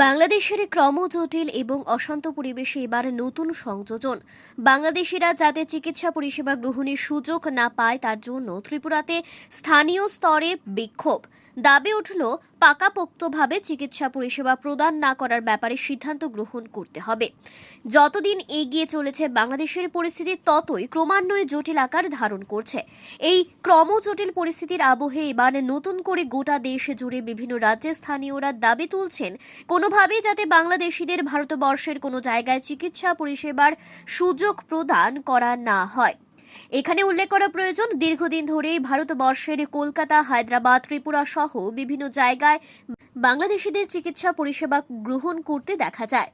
বাংলাদেশের ক্রমজটিল এবং অশান্ত পরিবেশে এবার নতুন সংযোজন। বাংলাদেশিরা যাতে চিকিৎসা পরিষেবা গ্রহণের সুযোগ না পায় তার জন্য ত্রিপুরাতে স্থানীয় স্তরে বিক্ষোভ। দাবি উঠল, পাকাপোক্তভাবে চিকিৎসা পরিষেবা প্রদান না করার ব্যাপারে সিদ্ধান্ত গ্রহণ করতে হবে। যতদিন এগিয়ে চলেছে বাংলাদেশের পরিস্থিতি ততই ক্রমান্বয়ে জটিল আকার ধারণ করছে। এই ক্রমজটিল পরিস্থিতির আবহে এবার নতুন করে গোটা দেশ জুড়ে বিভিন্ন রাজ্যের স্থানীয়রা দাবি তুলছেন, কোনোভাবেই যাতে বাংলাদেশিদের ভারতবর্ষের কোনো জায়গায় চিকিৎসা পরিষেবার সুযোগ প্রদান করা না হয়। এখানে উল্লেখ করা প্রয়োজন, দীর্ঘদিন ধরে ভারতবর্ষের কলকাতা, হায়দ্রাবাদ, ত্রিপুরা সহ বিভিন্ন জায়গায় বাংলাদেশিদের চিকিৎসা পরিষেবা গ্রহণ করতে দেখা যায়।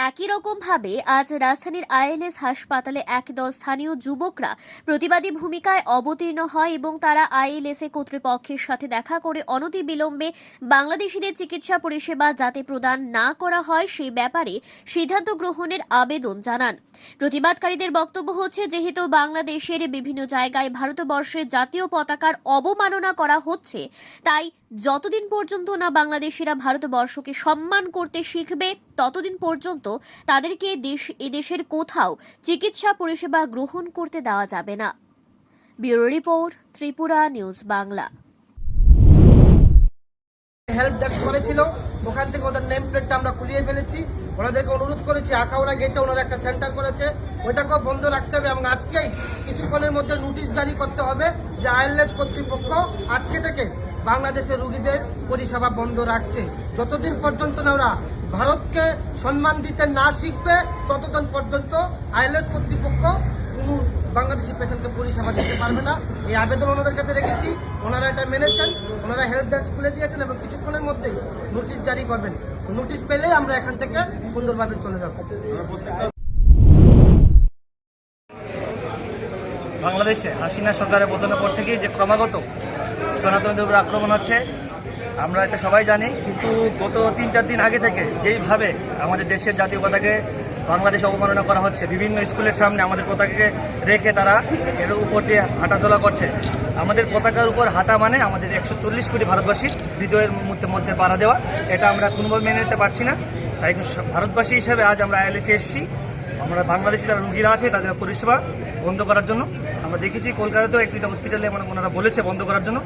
একই রকমভাবে আজ রাজধানীর আইএলএস হাসপাতালে একদল স্থানীয় যুবকরা প্রতিবাদী ভূমিকায় অবতীর্ণ হয় এবং তারা আইএলএসএ কর্তৃপক্ষের সাথে দেখা করে অনতিবিলম্বে বাংলাদেশিদের চিকিৎসা পরিষেবা যাতে প্রদান না করা হয় সেই ব্যাপারে সিদ্ধান্ত গ্রহণের আবেদন জানান। প্রতিবাদকারীদের বক্তব্য হচ্ছে, যেহেতু বাংলাদেশের বিভিন্ন জায়গায় ভারতবর্ষের জাতীয় পতাকার অবমাননা করা হচ্ছে, তাই যতদিন পর্যন্ত না বাংলাদেশিরা ভারতবর্ষকে সম্মান করতে শিখবে ততদিন পর্যন্ত তাদেরকে এদেশের কোথাও চিকিৎসা পরিষেবা গ্রহণ করতে দেওয়া যাবে না। Bureau report, Tripura news Bangla. Help desk করেছিল, ওখান থেকে ওদের নেম প্লেটটা আমরা খুলিয়ে ফেলেছি। ওনাদেরকে অনুরোধ করেছি, আখাউড়া গেটে ওনারা একটা সেন্টার করেছে, ওইটাকেও বন্ধ রাখতে হবে এবং আজকেই কিছুক্ষণের মধ্যে নোটিশ জারি করতে হবে যে আইএলএস কর্তৃপক্ষ আজকে থেকে বাংলাদেশের রোগীদের পরিষেবা বন্ধ রাখছে। যতদিন পর্যন্ত না ওরা ভারতকে সম্মান দিতে না শিখবে ততদিন পর্যন্ত আইএলএস কর্তৃপক্ষ কোনো বাংলাদেশি পেশেন্টকে পরিষেবা দিতে পারবে না। এই আবেদন ওনাদের কাছে রেখেছি, ওনারা এটা মেনেছেন, ওনারা হেল্প ডেস্ক খুলে দিয়েছেন এবং কিছুক্ষণের মধ্যেই নোটিশ জারি করবেন। নোটিশ পেলে আমরা এখান থেকে সুন্দরভাবে চলে যাব। বাংলাদেশে হাসিনা সরকারের পতনের পর থেকেই যে ক্রমাগত সনাতনীদের উপর আক্রমণ হচ্ছে আমরা এটা সবাই জানি, কিন্তু গত 3-4 দিন আগে থেকে যেইভাবে আমাদের দেশের জাতীয় পতাকাকে বাংলাদেশে অবমাননা করা হচ্ছে, বিভিন্ন স্কুলের সামনে আমাদের পতাকাকে রেখে তারা এর উপর দিয়ে হাঁটাচলা করছে। আমাদের পতাকার উপর হাঁটা মানে আমাদের 140 কোটি ভারতবাসীর হৃদয়ের মধ্যে পাড়া দেওয়া, এটা আমরা কোনোভাবে মেনে নিতে পারছি না। তাই ভারতবাসী হিসেবে আজ আমরা আইএলএসে এসেছি, আমরা বাংলাদেশি যারা রোগীরা আছে তাদের পরিষেবা বন্ধ করার জন্য। আমরা দেখেছি কলকাতাতেও একটি হসপিটালে ওনারা বলেছে বন্ধ করার জন্য,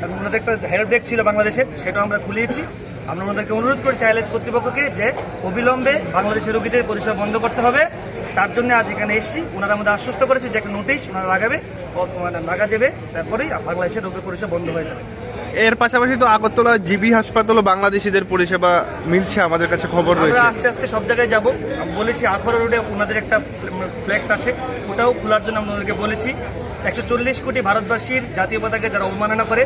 এবং ওনাদের একটা হেল্প ডেস্ক ছিল বাংলাদেশের, সেটাও আমরা খুলিয়েছি। আমরা ওনাদেরকে অনুরোধ করেছি আইএলএস কর্তৃপক্ষকে যে অবিলম্বে বাংলাদেশের রোগীদের পরিষেবা বন্ধ করতে হবে। তার জন্য আজ এখানে এসেছি। ওনারা আমাদের আশ্বস্ত করেছে যে একটা নোটিশ ওনারা লাগা দেবে, তারপরেই বাংলাদেশের রোগীর পরিষেবা বন্ধ হয়ে যাবে। এর পাশাপাশি তো আগরতলা জিবি হাসপাতালও বাংলাদেশিদের পরিষেবা মিলছে, আমাদের কাছে খবর রয়েছে। আমরা আস্তে আস্তে সব জায়গায় যাবো। বলেছি আখড়া রোডে ওনাদের একটা ফ্লেক্স আছে, ওটাও খোলার জন্য আমরা ওনাদেরকে বলেছি। 140 কোটি ভারতবাসীর জাতীয় পতাকাকে যারা অবমাননা করে,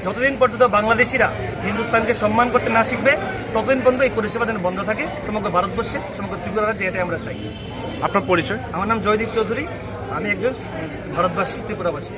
যতদিন পর্যন্ত বাংলাদেশিরা হিন্দুস্তানকে সম্মান করতে না শিখবে ততদিন পর্যন্ত এই পরিষেবা যেন বন্ধ থাকে সমগ্র ভারতবর্ষে, সমগ্র ত্রিপুরা রাজ্যে। এটাই আমরা চাই। আপনার পরিচয়? আমার নাম জয়দীপ চৌধুরী, আমি একজন ভারতবাসী, ত্রিপুরাবাসী।